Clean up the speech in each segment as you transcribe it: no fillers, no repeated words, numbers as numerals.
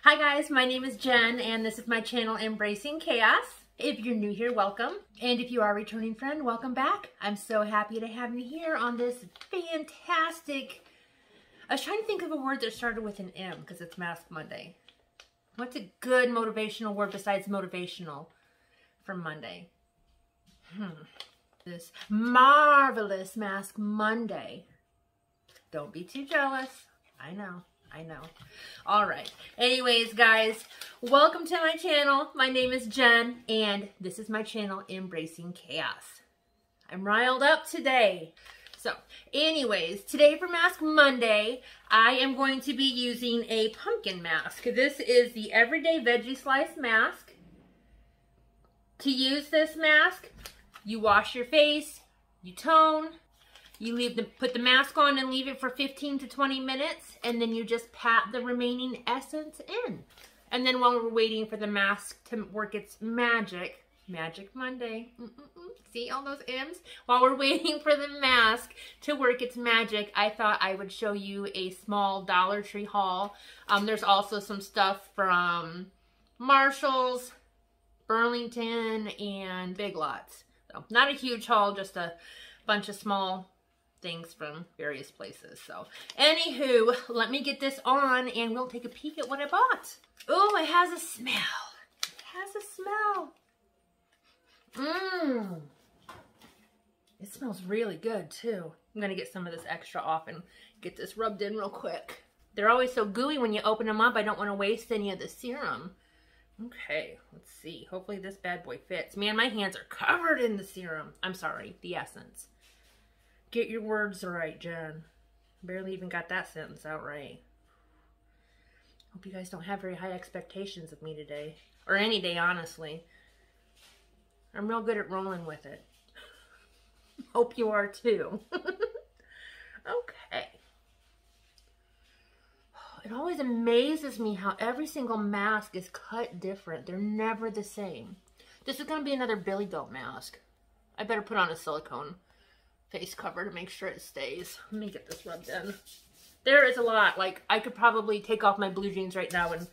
Hi guys, my name is Jen and this is my channel Embracing Chaos. If you're new here, welcome. And if you are a returning friend, welcome back. I'm so happy to have you here on this fantastic... I was trying to think of a word that started with an M because it's Mask Monday. What's a good motivational word besides motivational for Monday? This marvelous Mask Monday. Don't be too jealous. I know. All right. Anyways, guys, welcome to my channel. My name is Jen, and this is my channel, Embracing Chaos. I'm riled up today. So, anyways, today for Mask Monday, I am going to be using a pumpkin mask. This is the Everyday Veggie Slice Mask. To use this mask, you wash your face, you tone, you put the mask on and leave it for 15 to 20 minutes, and then you just pat the remaining essence in. And then while we're waiting for the mask to work its magic, Magic Monday, see all those M's? While we're waiting for the mask to work its magic, I thought I would show you a small Dollar Tree haul. There's also some stuff from Marshall's, Burlington, and Big Lots. So not a huge haul, just a bunch of small things from various places. So anywho, let me get this on and we'll take a peek at what I bought. Oh, it has a smell. It has a smell. It smells really good too. I'm gonna get some of this extra off and get this rubbed in real quick. They're always so gooey when you open them up. I don't want to waste any of the serum. Okay, let's see. Hopefully this bad boy fits. Man, my hands are covered in the serum. I'm sorry, the essence. Get your words right, Jen. Barely even got that sentence out right. Hope you guys don't have very high expectations of me today. Or any day, honestly. I'm real good at rolling with it. Hope you are too. Okay. It always amazes me how every single mask is cut different. They're never the same. This is going to be another Billy Goat mask. I better put on a silicone face cover to make sure it stays. Let me get this rubbed in. There is a lot. Like, I could probably take off my blue jeans right now and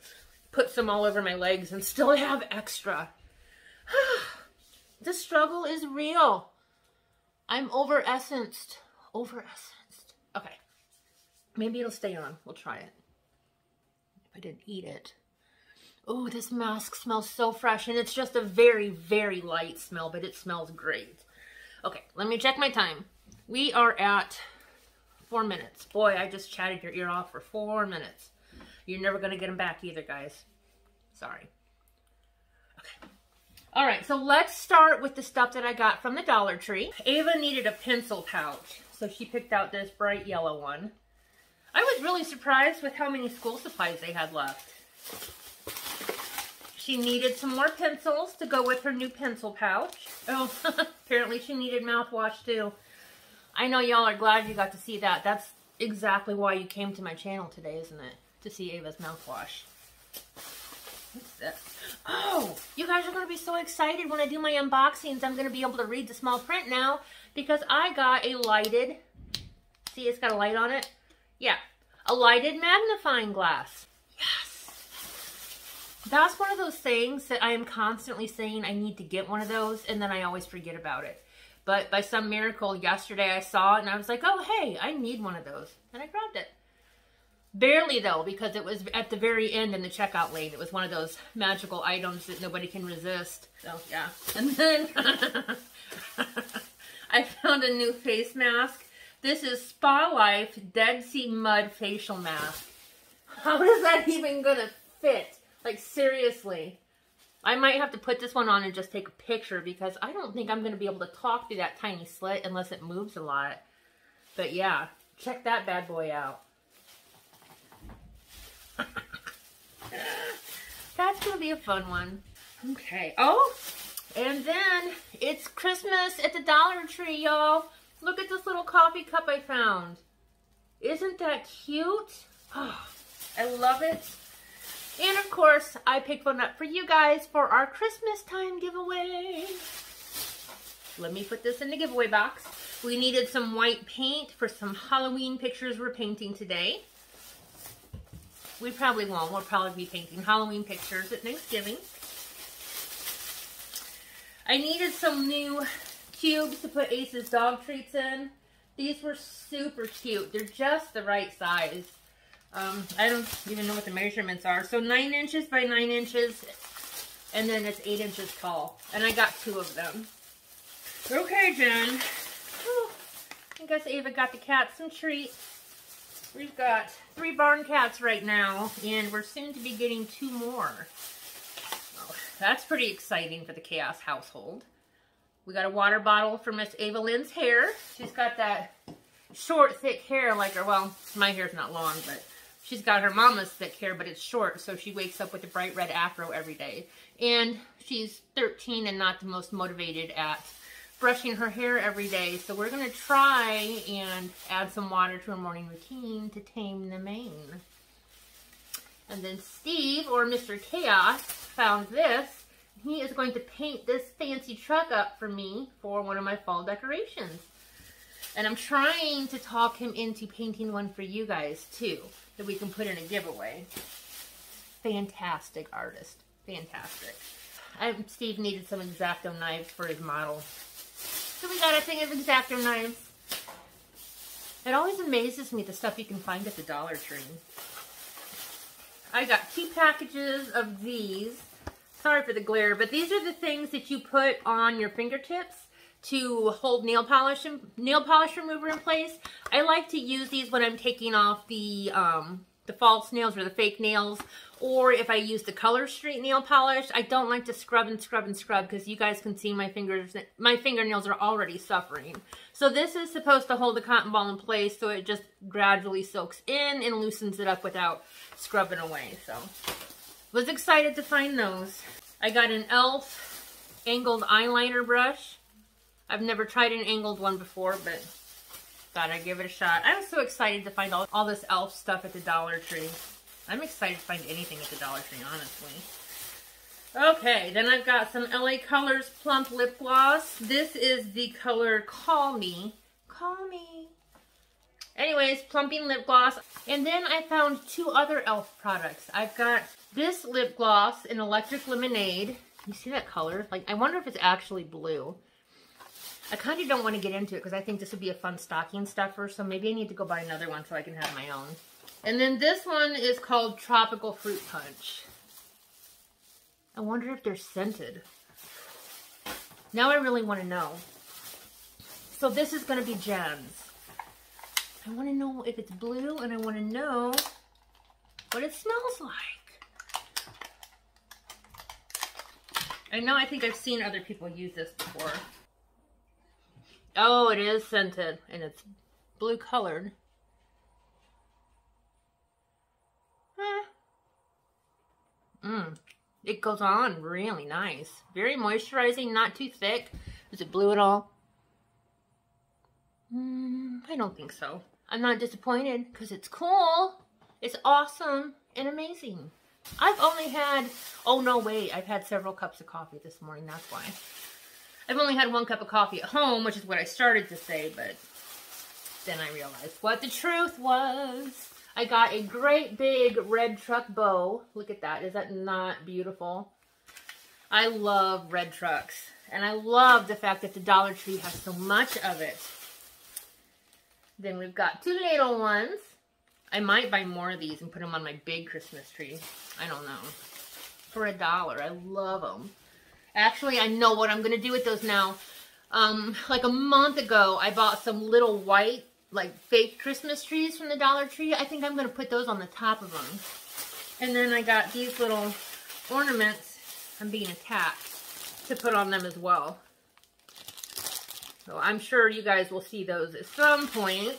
put some all over my legs and still have extra. The struggle is real. I'm over-essenced. Over-essenced. Okay. Maybe it'll stay on. We'll try it. If I didn't eat it. Oh, this mask smells so fresh. And it's just a very, very light smell, but it smells great. Okay, let me check my time. We are at 4 minutes. Boy, I just chatted your ear off for 4 minutes. You're never going to get them back either, guys. Sorry. Okay. All right, so let's start with the stuff that I got from the Dollar Tree. Ava needed a pencil pouch, so she picked out this bright yellow one. I was really surprised with how many school supplies they had left. She needed some more pencils to go with her new pencil pouch. Oh, apparently she needed mouthwash too. I know y'all are glad you got to see that. That's exactly why you came to my channel today, isn't it? To see Ava's mouthwash. What's this? Oh, you guys are going to be so excited when I do my unboxings. I'm going to be able to read the small print now because I got a lighted, see it's got a light on it? Yeah, a lighted magnifying glass. Yes. That's one of those things that I am constantly saying I need to get one of those, and then I always forget about it. But by some miracle, yesterday I saw it, and I was like, oh, hey, I need one of those. And I grabbed it. Barely, though, because it was at the very end in the checkout lane. It was one of those magical items that nobody can resist. So, yeah. And then I found a new face mask. This is Spa Life Dead Sea Mud Facial Mask. How is that even going to fit? Like, seriously. I might have to put this one on and just take a picture because I don't think I'm going to be able to talk through that tiny slit unless it moves a lot. But yeah, check that bad boy out. That's going to be a fun one. Okay. Oh, and then it's Christmas at the Dollar Tree, y'all. Look at this little coffee cup I found. Isn't that cute? Oh, I love it. And of course, I picked one up for you guys for our Christmas time giveaway. Let me put this in the giveaway box. We needed some white paint for some Halloween pictures we're painting today. We probably won't. We'll probably be painting Halloween pictures at Thanksgiving. I needed some new cubes to put Ace's dog treats in. These were super cute. They're just the right size. I don't even know what the measurements are. So 9 inches by 9 inches, and then it's 8 inches tall. And I got 2 of them. Okay, Jen. Whew. I guess Ava got the cats some treats. We've got 3 barn cats right now, and we're soon to be getting 2 more. Oh, that's pretty exciting for the Chaos household. We got a water bottle for Miss Ava Lynn's hair. She's got that short, thick hair like her. Well, my hair's not long, but she's got her mama's thick hair, but it's short, so she wakes up with a bright red afro every day. And she's 13 and not the most motivated at brushing her hair every day, so we're going to try and add some water to her morning routine to tame the mane. And then Steve, or Mr. Chaos, found this. He is going to paint this fancy truck up for me for one of my fall decorations. And I'm trying to talk him into painting one for you guys too, that we can put in a giveaway. Fantastic artist. Fantastic. Steve needed some X-Acto knives for his model. So we got a thing of X-Acto knives. It always amazes me the stuff you can find at the Dollar Tree. I got 2 packages of these. Sorry for the glare, but these are the things that you put on your fingertips to hold nail polish remover in place. I like to use these when I'm taking off the false nails or the fake nails, or if I use the Color Street nail polish. I don't like to scrub and scrub and scrub because you guys can see my fingernails are already suffering. So this is supposed to hold the cotton ball in place so it just gradually soaks in and loosens it up without scrubbing away. So was excited to find those. I got an e.l.f. angled eyeliner brush. I've never tried an angled one before, but thought I'd give it a shot. I'm so excited to find all this e.l.f. stuff at the Dollar Tree. I'm excited to find anything at the Dollar Tree, honestly. Okay, then I've got some LA Colors Plump Lip Gloss. This is the color Call Me. Call Me. Anyways, plumping lip gloss. And then I found 2 other e.l.f. products. I've got this lip gloss in Electric Lemonade. You see that color? Like, I wonder if it's actually blue. I kind of don't want to get into it because I think this would be a fun stocking stuffer. So maybe I need to go buy another one so I can have my own. And then this one is called Tropical Fruit Punch. I wonder if they're scented. Now I really want to know. So this is going to be Jenn's. I want to know if it's blue, and I want to know what it smells like. I think I've seen other people use this before. Oh, it is scented, and it's blue colored. It goes on really nice. Very moisturizing, not too thick. Is it blue at all? I don't think so. I'm not disappointed because it's cool. It's awesome and amazing. I've only had, oh no, wait, I've had several cups of coffee this morning, that's why. I've only had 1 cup of coffee at home, which is what I started to say, but then I realized what the truth was. I got a great big red truck bow. Look at that. Is that not beautiful? I love red trucks. And I love the fact that the Dollar Tree has so much of it. Then we've got 2 little ones. I might buy more of these and put them on my big Christmas tree. I don't know. For $1. I love them. Actually, I know what I'm going to do with those now. Like a month ago, I bought some little white, like fake Christmas trees from the Dollar Tree. I think I'm going to put those on the top of them. And then I got these little ornaments. I'm being attacked to put on them as well. So I'm sure you guys will see those at some point.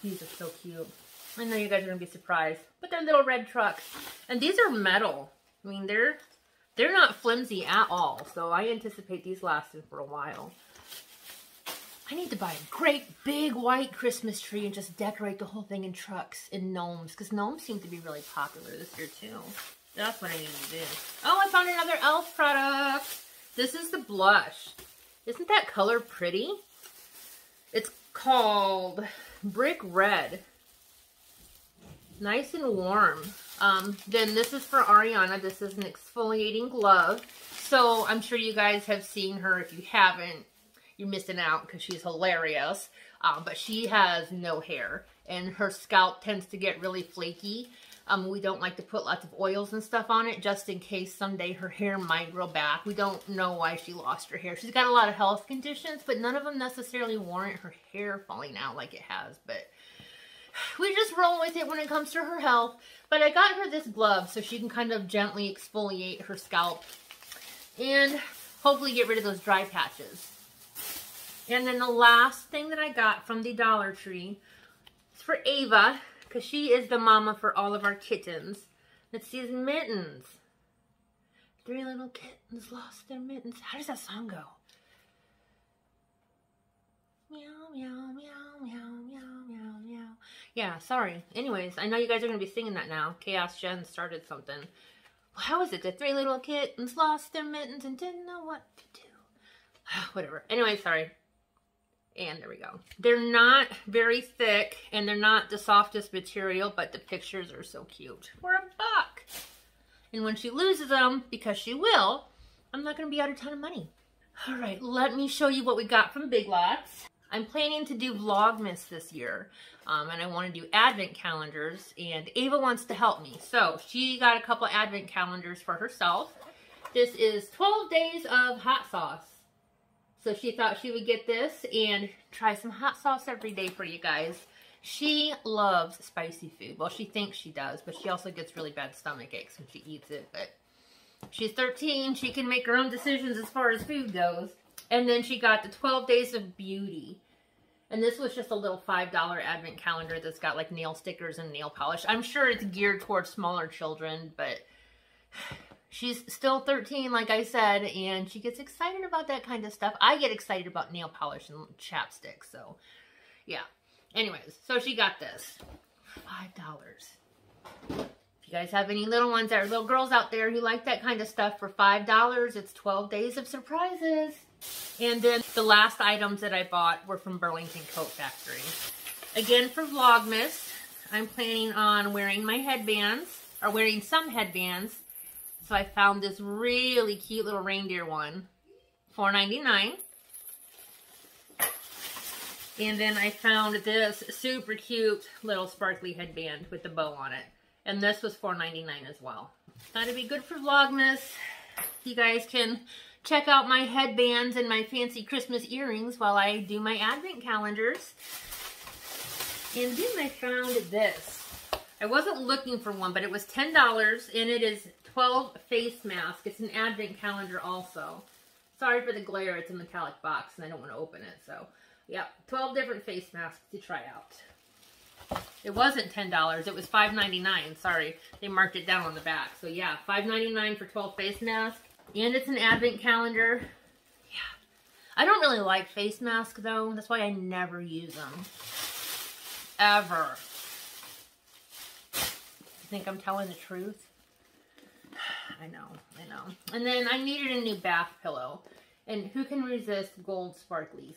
These are so cute. I know you guys are going to be surprised. But they're little red trucks. And these are metal. I mean, they're not flimsy at all. So I anticipate these lasting for a while. I need to buy a great big white Christmas tree and just decorate the whole thing in trucks and gnomes. Because gnomes seem to be really popular this year too. That's what I need to do. Oh, I found another e.l.f. product. This is the blush. Isn't that color pretty? It's called Brick Red. Nice and warm. Then this is for Ariana. This is an exfoliating glove. So I'm sure you guys have seen her. If you haven't, you're missing out because she's hilarious. But she has no hair and her scalp tends to get really flaky. We don't like to put lots of oils and stuff on it just in case someday her hair might grow back. We don't know why she lost her hair. She's got a lot of health conditions, but none of them necessarily warrant her hair falling out like it has. But we just roll with it when it comes to her health. But I got her this glove so she can kind of gently exfoliate her scalp and hopefully get rid of those dry patches. And then the last thing that I got from the Dollar Tree is for Ava, because she is the mama for all of our kittens. It's these mittens. 3 little kittens lost their mittens. How does that song go? Meow, meow, meow, meow, meow, meow, meow. Yeah, sorry. Anyways, I know you guys are going to be singing that now. Chaos Jen started something. How is it? The 3 little kittens lost their mittens and didn't know what to do. Whatever. Anyway, sorry. And there we go. They're not very thick and they're not the softest material, but the pictures are so cute. For $1. And when she loses them, because she will, I'm not going to be out a ton of money. All right, let me show you what we got from Big Lots. I'm planning to do Vlogmas this year, and I want to do advent calendars, and Ava wants to help me. So she got a couple advent calendars for herself. This is 12 days of hot sauce. So she thought she would get this and try some hot sauce every day for you guys. She loves spicy food. Well, she thinks she does, but she also gets really bad stomach aches when she eats it. But she's 13. She can make her own decisions as far as food goes. And then she got the 12 Days of Beauty. And this was just a little $5 advent calendar that's got like nail stickers and nail polish. I'm sure it's geared towards smaller children, but she's still 13, like I said, and she gets excited about that kind of stuff. I get excited about nail polish and chapstick, so yeah. Anyways, so she got this. $5. If you guys have any little ones that are little girls out there who like that kind of stuff for $5, it's 12 days of surprises. And then the last items that I bought were from Burlington Coat Factory. Again, for Vlogmas, I'm planning on wearing my headbands, or wearing some headbands. So I found this really cute little reindeer one, $4.99. And then I found this super cute little sparkly headband with the bow on it. And this was $4.99 as well. Thought it'd be good for Vlogmas. You guys can check out my headbands and my fancy Christmas earrings while I do my advent calendars. And then I found this. I wasn't looking for one, but it was $10 and it is 12 face masks. It's an advent calendar also. Sorry for the glare, it's a metallic box and I don't want to open it. So, yeah, 12 different face masks to try out. It wasn't $10, it was $5.99. Sorry, they marked it down on the back. So yeah, $5.99 for 12 face masks. And it's an advent calendar. Yeah. I don't really like face masks though. That's why I never use them. Ever. You think I'm telling the truth? I know. And then I needed a new bath pillow. And who can resist gold sparklies?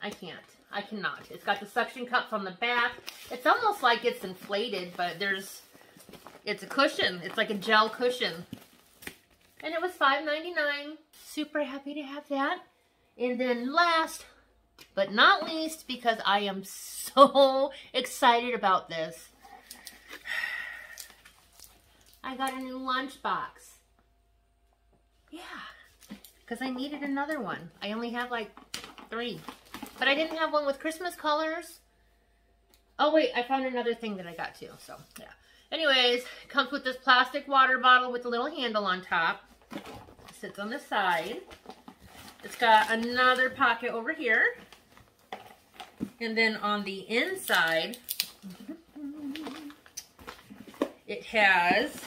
I can't. I cannot. It's got the suction cups on the back. It's almost like it's inflated, but it's a cushion. It's like a gel cushion. And it was $5.99. Super happy to have that. And then last but not least, because I am so excited about this, I got a new lunchbox. Yeah, because I needed another one. I only have like 3. But I didn't have one with Christmas colors. Oh wait, I found another thing that I got too. So yeah. Anyways, it comes with this plastic water bottle with a little handle on top. It sits on the side. It's got another pocket over here. And then on the inside, it has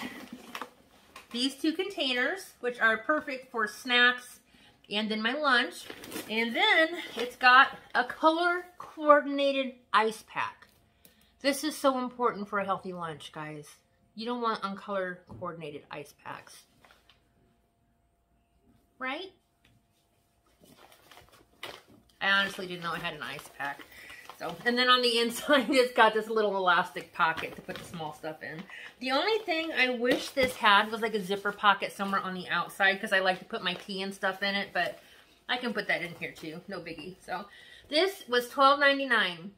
these 2 containers, which are perfect for snacks and then my lunch. And then it's got a color-coordinated ice pack. This is so important for a healthy lunch, guys. You don't want uncolor-coordinated ice packs. Right? I honestly didn't know I had an ice pack. So, and then on the inside, it's got this little elastic pocket to put the small stuff in. The only thing I wish this had was like a zipper pocket somewhere on the outside, because I like to put my tea and stuff in it, but I can put that in here too, no biggie. So this was $12.99.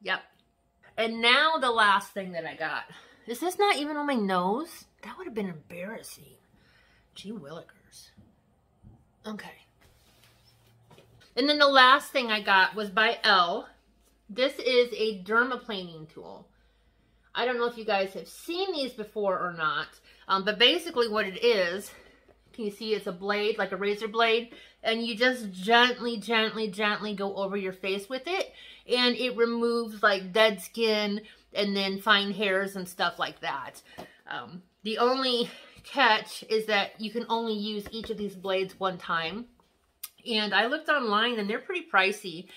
Yep. And now the last thing that I got. Is this not even on my nose? That would have been embarrassing. Gee willikers. Okay. And then the last thing I got was by Elle. This is a dermaplaning tool. I don't know if you guys have seen these before or not, but basically what it is, can you see it's a blade, like a razor blade, and you just gently, gently, gently go over your face with it, and it removes like dead skin and then fine hairs and stuff like that. The only catch is that you can only use each of these blades one time, and I looked online and they're pretty pricey.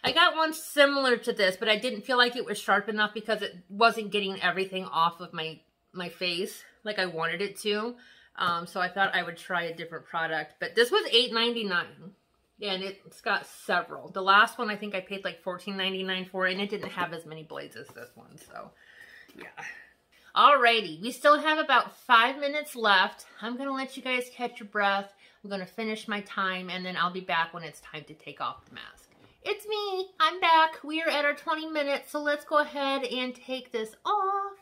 I got one similar to this, but I didn't feel like it was sharp enough because it wasn't getting everything off of my face like I wanted it to. So I thought I would try a different product. But this was $8.99, and it's got several. The last one I think I paid like $14.99 for, and it didn't have as many blades as this one. So yeah. Alrighty, we still have about 5 minutes left. I'm going to let you guys catch your breath. I'm going to finish my time, and then I'll be back when it's time to take off the mask. It's me. I'm back. We are at our 20 minutes, so let's go ahead and take this off.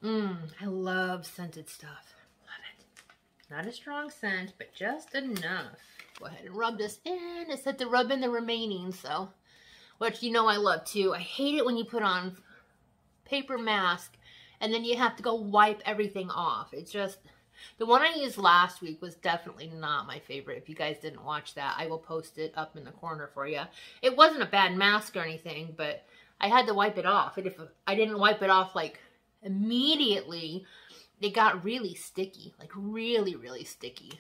I love scented stuff. Love it. Not a strong scent, but just enough. Go ahead and rub this in. It said to rub in the remaining, so, which you know I love too. I hate it when you put on paper mask and then you have to go wipe everything off. It's just, the one I used last week was definitely not my favorite. If you guys didn't watch that, I will post it up in the corner for you. It wasn't a bad mask or anything, but I had to wipe it off. And if I didn't wipe it off like immediately, it got really sticky. Like really, really sticky.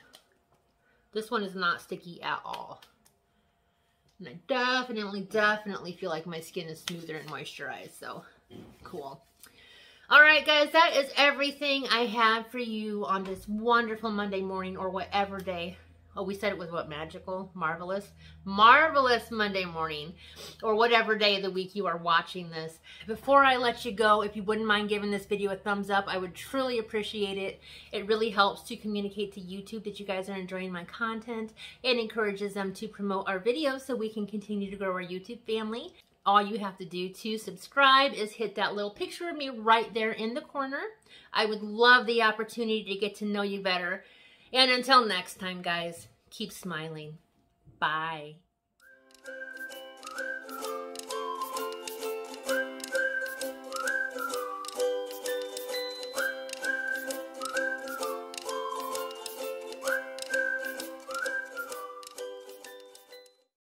This one is not sticky at all. And I definitely feel like my skin is smoother and moisturized. So, cool. Alright guys, that is everything I have for you on this wonderful Monday morning, or whatever day. Oh, we said it was what, magical? Marvelous? Marvelous Monday morning, or whatever day of the week you are watching this. Before I let you go, if you wouldn't mind giving this video a thumbs up, I would truly appreciate it. It really helps to communicate to YouTube that you guys are enjoying my content, and encourages them to promote our videos so we can continue to grow our YouTube family. All you have to do to subscribe is hit that little picture of me right there in the corner. I would love the opportunity to get to know you better. And until next time, guys, keep smiling. Bye.